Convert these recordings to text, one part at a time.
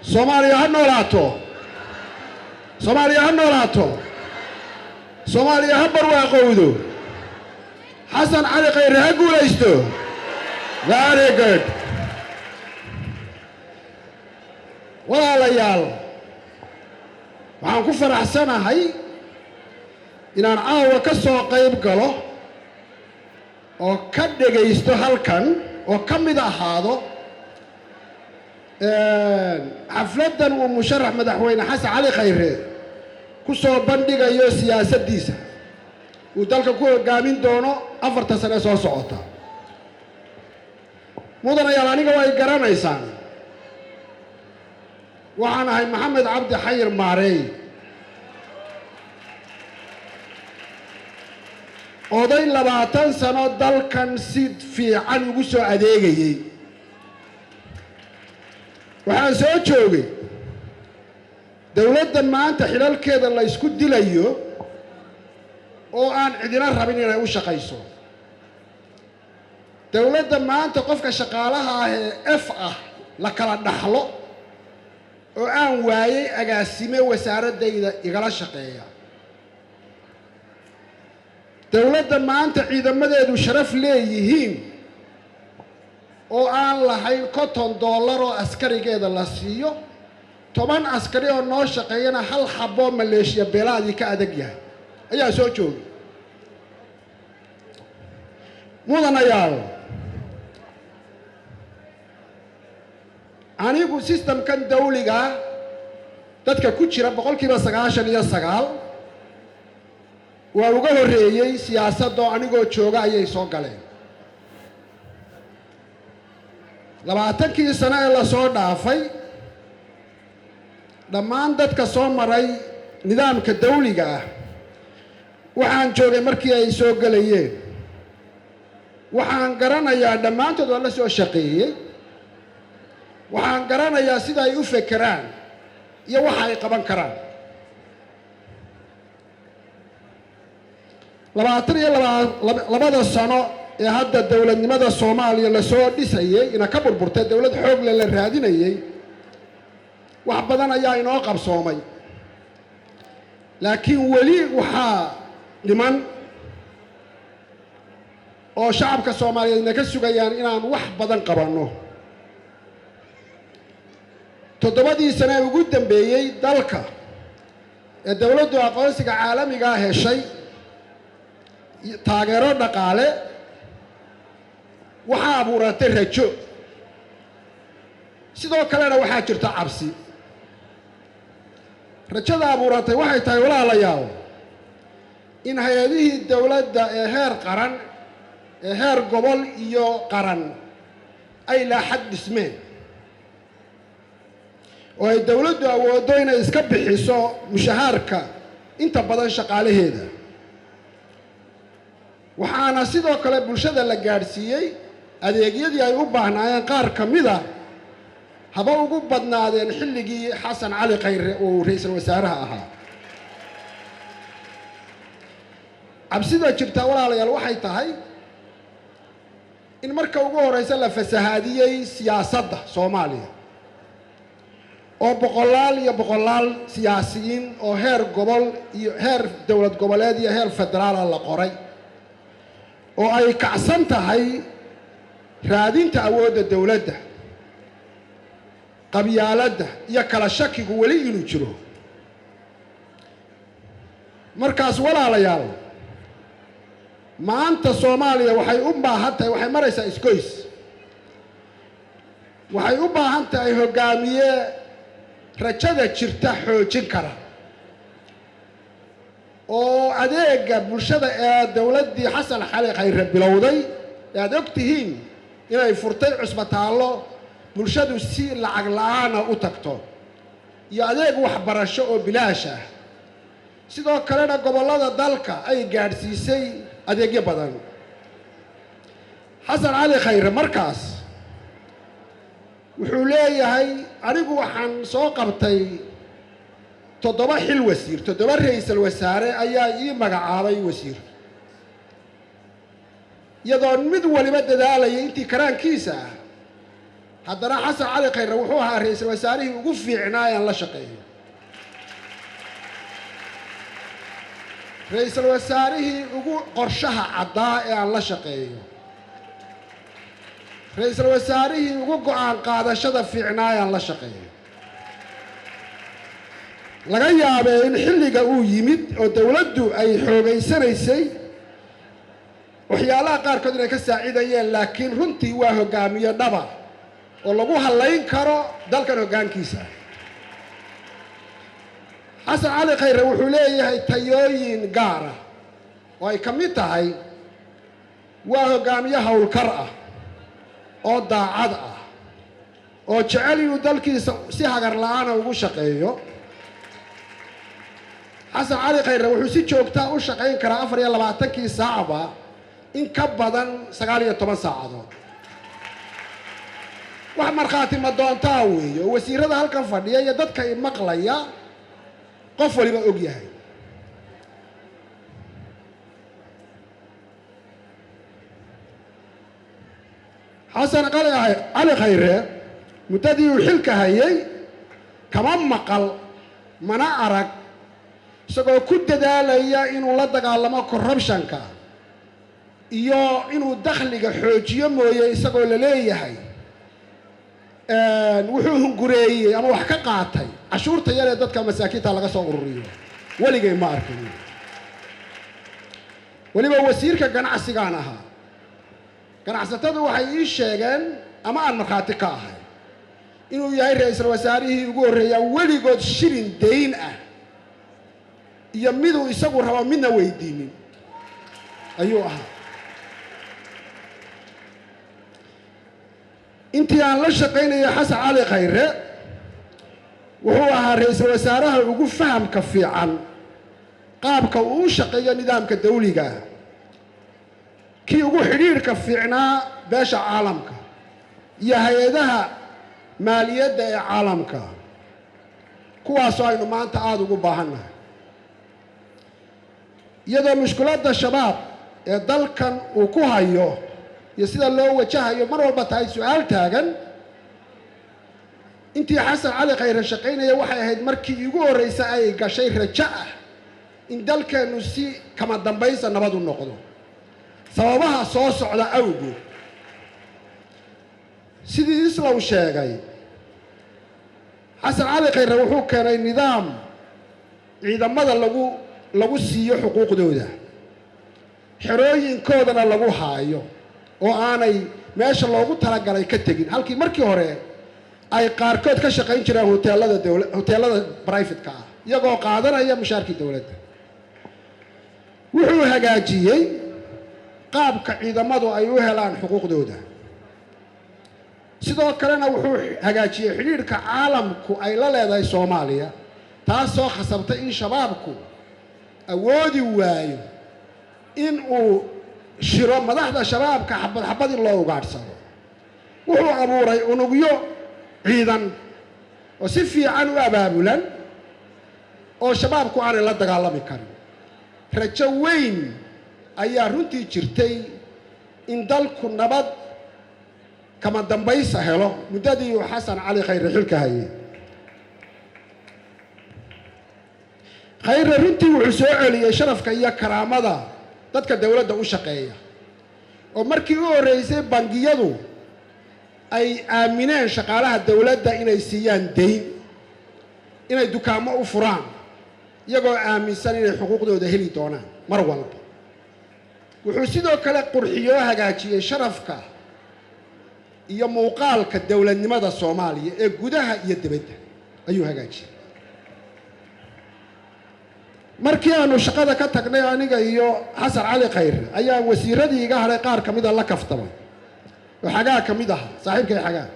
Soomaaliya ha noolaato. Soomaaliya ha noolaato. Soomaaliya ha barwaaqowdo. Xasan Cali Khayre ha guulaysto. Very good. walaalayaal waxaan ku faraxsanahay inaan caawa ka soo qayb galo oo ka dhagaysto halkan oo ka mid ahaado xafladan uu musharax madaxweyne Xasan Cali Khayre ku soo bandhigayo siyaasaddiisa uu dalka ku hogaamin doono 4 sano soo socota. mudanayaal aniga way garanaysaan waxaan ahay Maxamed Cabdi Xayir Maarey oday 20 sano dalkan si fiican ugu soo adeegayay. waxaan soo joogay dawladda maanta xilalkeeda la isku dilayo oo aan cidina rabin inay u shaqayso. dawladda maanta qofka shaqaalaha ah ee F ah la kala dhaxlo oo aan waayay agaasime wasaaradayda igala shaqeeya. dawladda maanta ciidamadeedu sharaf leeyihiin oo aan lahayn $50 oo askarigeeda la siiyo 10 askari oo noo shaqeeyana hal xabo maleeshiya beelaadii ka adag yahay ayaa soo joogay. mudanayaal anigu systemkan dawliga dadka ku jira 99% waa uga horeeyay siyaasadda anigoo jooga ayay soo galeen. 20 sano ee la soo dhaafay dhammaan dadka soo maray nidaamka dawliga ah waxaan joogay markii ay soo galayeen. waxaan garanayaa dhammaantood waa la soo shaqeeyay. waxaan garanayaa sida ay u fekeraan iyo waxa ay qaban karaan. 22 sano ee hadda dawladnimada Soomaaliya la soo dhisayay ina ka burburtay dawlad xoog leh la raadinayay wax badan ayaa inoo qabsoomay. laakiin weli waxaa dhiman oo shacabka Soomaaliyeed ka sugayaan inaan wax badan qabanno. 7 sano ee ugu dambeeyay dalka ee dawladdu aqoonsiga caalamiga ah heshay taageero dhaqaale waxaa abuuratay rajo. sidoo kalena waxaa jirta cabsi. rajada abuuratay waxay tahay walaalayaal in hay'adihii dawladda ee heer qaran ee heer gobol iyo qaran ay la xad dhismeen oo ay dawladdu awooddo inay iska bixiso mushaharka inta badan shaqaalaheeda. waxaana sidoo kale bulshada la gaadhsiiyey adeegyadii ay u baahnaayeen qaar ka mid ah haba ugu badnaadeen xilligii Xasan Cali Khayre oo ra'iisul wasaaraha ahaa. cabsida jirta walaalayaal waxay tahay in marka ugu horeysa la fasahaadiyey siyaasadda Soomaaliya oo boqolaal siyaasiyiin oo heer gobol iyo heer dawlad goboleed iyo heer federaal la qoray oo ay kacsan tahay raadinta awoodda dawladda qabyaaladda iyo kala shakigu weli inuu jiro. markaas walaalayaal maanta Soomaaliya waxay u baahan tahay waxay maraysaa isgoys. waxay u baahan tahay hogaamiye rajada jirta xoojin kara oo adeega bulshada ee dawladdii Xasan Cali Khayre bilowday aad ogtihiin inay furtay cusbitaallo bulshadu si lacag la'aan u tagto iyo adeeg waxbarasho oo bilaash ah. sidoo kalena gobollada dalka ay gaadhsiisay adeegyo badan. Xasan Cali Khayre markaas wuxuu leeyahay anigu waxaan soo qabtay 7 xil wasiir 7 ra'iisul wasaare ayaa ii magacaabay wasiir iyadoo mid waliba dadaalayay intii karaankiisa haddana xasan cali khayre wuxuu ahaa ra'iisul wasaarihii ugu fiicnaa aan la shaqeeyo ra'iisul wasaarihii ugu qorshaha caddaa ee aan la shaqeeyo ra'iisul wasaarihii ugu go'aan qaadashada fiicnaa ee aan la shaqeeyo laga yaabee in xilliga uu yimid oo dawladdu ay xoogaysanaysay waxyaalaha qaarkood inay ka saacidayeen laakiin runtii waa hoggaamiye dhaba oo lagu hallayn karo dalkan hoggaankiisa xasan cali khayre wuxuu leeyahay tayooyin gaara oo ay ka mid tahay waa hoggaamiye howlkar ah oo daacad ah oo jecel inuu dalkiisa si hagar la'aana ugu shaqeeyo xasan cali khayre wuxuu si joogtaa u shaqayn karaa 24 saacba in ka badan 19 saacadood wax markhaati ma doontaa weeye oo wasiirada halkan fadhiya iyo dadka i maqlaya qof waliba og yahay xasan cali khayre muddadii uu xilka hayay kama maqal mana arag isagoo ku dadaalaya inuu la dagaalamo corruptionka iyo inuu dakhliga xoojiyo mooye isagoo la leeyahay wuxuu hungureeyey ama wax ka qaatay cashuurta yar ee dadka masaakiinta laga soo ururiyo weligay ma arkin weliba wasiirka ganacsigaan ahaa ganacsatadu waxay ii sheegeen ama aan markhaati ka ahay inuu yahay ra'iisul wasaarihii ugu horreeyaa weligood shilin dayn ah iyo miduu isagu rabo midna weydiinin ayuu ahaa intii aan la shaqaynaya xasan cali khayre wuxuu ahaa ra'iisul wasaaraha ugu fahamka fiican qaabka uu u shaqeeyo nidaamka dawliga kii ugu xidhiidhka fiicnaa beesha caalamka iyo hay-adaha maaliyadda ee caalamka kuwaasoo aynu maanta aada ugu baahannahay iyadoo mushkiladda shabaab ee dalkan uu ku hayo iyo sida loo wajahayo mar walba tahay su-aal taagan intii xasan cali khayre shaqaynaya waxay ahayd markii ugu horreysay ay gashay rajo ah in dalkeennu si kama dambaysa nabad u noqdo sababaha soo socda awgood sidii islow sheegay xasan cali khayre wuxuu keenay nidaam ciidamada lagu siiyo xuquuqdooda xerooyinkoodana lagu haayo oo aanay meesha loogu talagalay ka tegin halkii markii hore ay qaarkood ka shaqayn jireen hoteelada brifatka ah iyagoo qaadanaya mushaarkii dawladda wuxuu hagaajiyey qaabka ciidamadu ay u helaan xuquuqdooda sidoo kalena wuxuu hagaajiyey xidhiidhka caalamku ay la leedahay Soomaaliya taasoo khasabtay in shabaabku awoodi waayo in uu shiro madaxda shabaabka xabad in loo ugaadhsado wuxuu abuuray unugyo ciidan oo si fiican u abaabulan oo shabaabku aanay la dagaalami karin rajo weyn ayaa runtii jirtay in dalku nabad kama dambaysa helo muddadii uu xasan cali khayre xilka hayay khayre runtii wuxuu soo celiyey sharafka iyo karaamada dadka dawladda u shaqeeya oo markii u horreysay bangiyadu ay aamineen shaqaalaha dawladda inay siiyaan dayn inay dukaamo u furaan iyagoo aaminsan inay xuquuqdooda heli doonaan mar walba wuxuu sidoo kale qurxiyo hagaajiyey sharafka iyo muuqaalka dawladnimada Soomaaliya ee gudaha iyo dibadda ayuu hagaajiyey markii aanu shaqada ka tagnay aniga iyo xasan cali khayre ayaa wasiiradii iga haray qaar kamid ah la kaftamay oo xagaa kamid ah saaxiibkay xagaa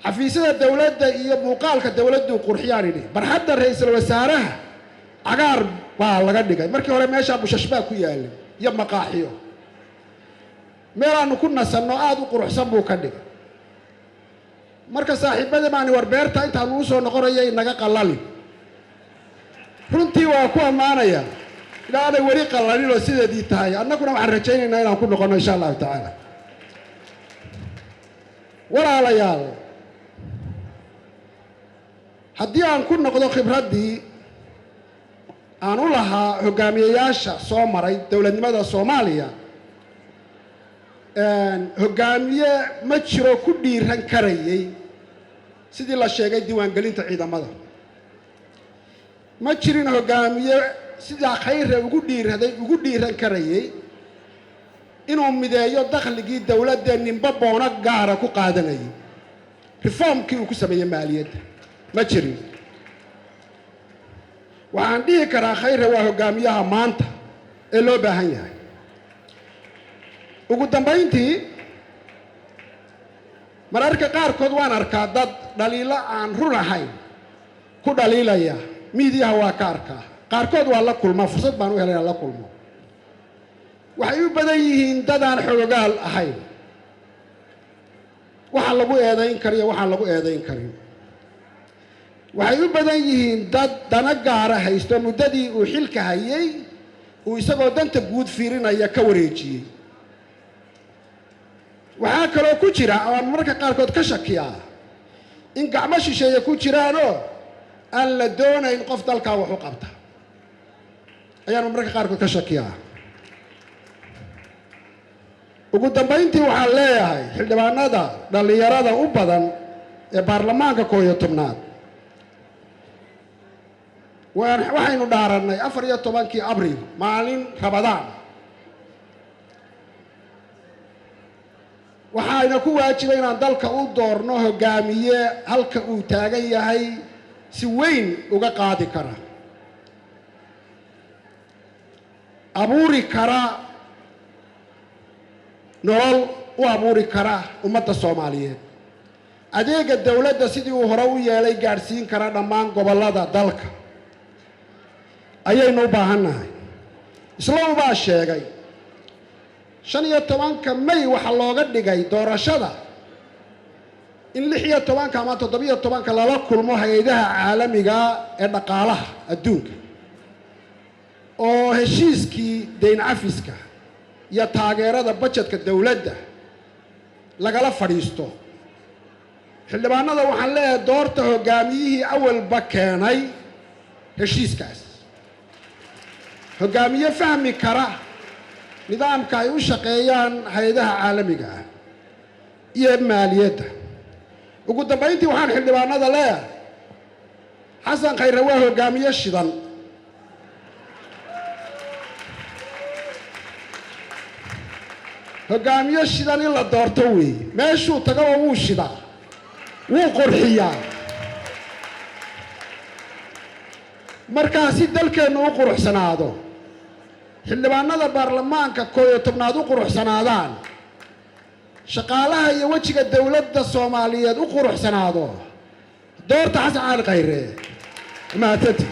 xafiisyada dawladda iyo muuqaalka dawladdu qurxiyaan idhi barxadda ra'iisul wasaaraha cagaar baa laga dhigay markii hore meesha bushashbaa ku yaalay iyo maqaaxiyo meel aanu ku nasanno aad u quruxsan buu ka dhigay marka saaxiibada maani war beerta intaanu u soo noqonayay naga qalali runtii waa ku ammaanaya ilaahay wari qalalin oo sideedii tahay annaguna waxaan rajaynaynaa inaan ku noqono insha Allah ta'ala walaalayaal haddii aan ku noqdo khibraddii aan u lahaa hogaamiyeyaasha soo maray dowladnimada Soomaaliya hogaamiye ma jiro ku dhiiran karayay sidii la sheegay diiwaangelinta ciidamada ma jirin hogaamiye sida Khayre ugu dhiiran karayay inuu mideeyo dakhligii dawladda ninba boona gaara ku qaadanayay reformkii uu ku sameeyay maaliyadda ma jirin waxaan dhihi karaa Khayre waa hogaamiyaha maanta ee loo baahan yahay ugu dambeyntii mararka qaarkood waan arkaa dad dhaliilo aan run ahayn ku dhaliilaya miidiyaha waa ka arkaa qaarkood waa la kulmaa fursad baan u helay la kulmo waxay u badan yihiin dad aan xogogaal ahayn waxa lagu eedayn kariyo waxa lagu eedayn karin waxay u badan yihiin dad dana gaara haysto muddadii uu xilka hayay uu isagoo danta guud fiirinaya ka wareejiyay waxaa kaloo ku jira aan marka qaarkood ka shakiyaa in gacmo shisheeye ku jiraanoo aan la doonayn qof dalkaa wax u qabta ayaan marka qaarkood ka shakiyaa ugu dambeyntii waxaan leeyahay xildhibaanada dhalinyarada u badan ee baarlamaanka 11aad waxaynu dhaarannay 14 abriil maalin Ramadaan waxayna ku waajibay inaan dalka u doorno hogaamiye halka uu taagan yahay si weyn uga qaadi kara abuuri kara nolol u abuuri kara ummadda Soomaaliyeed adeega dawladda sidii uu hore u yeelay gaarsiin kara dhammaan gobollada dalka ayaynu u baahannahay isla baa sheegay 15 May waxa looga dhigay doorashada in 16 ama 17 lala kulmo hay'adaha caalamiga ee dhaqaalaha adduunka oo heshiiskii deyn cafiska iyo taageerada budgetka dawladda lagala fadhiisto xildhibaanada waxaan leeyahay doorta hogaamiyihii awalba keenay heshiiskaas hogaamiye fahmi kara nidaamka ay u shaqeeyaan hay'adaha caalamiga ah iyo maaliyadda ugu dambeyntii waxaan xildhibaanada leeyahay Xasan Khayre waa hogaamiye shidan hogaamiye shidan in la doorto weey meeshuu tago wuu shidaa wuu qurxiyaa markaasi dalkeenu u quruxsanaado xildhibaanada baarlamaanka 11aad u quruxsanaadaan shaqaalaha iyo wajiga dawladda Soomaaliyeed u quruxsanaado doorta Xasan Khayre ma tati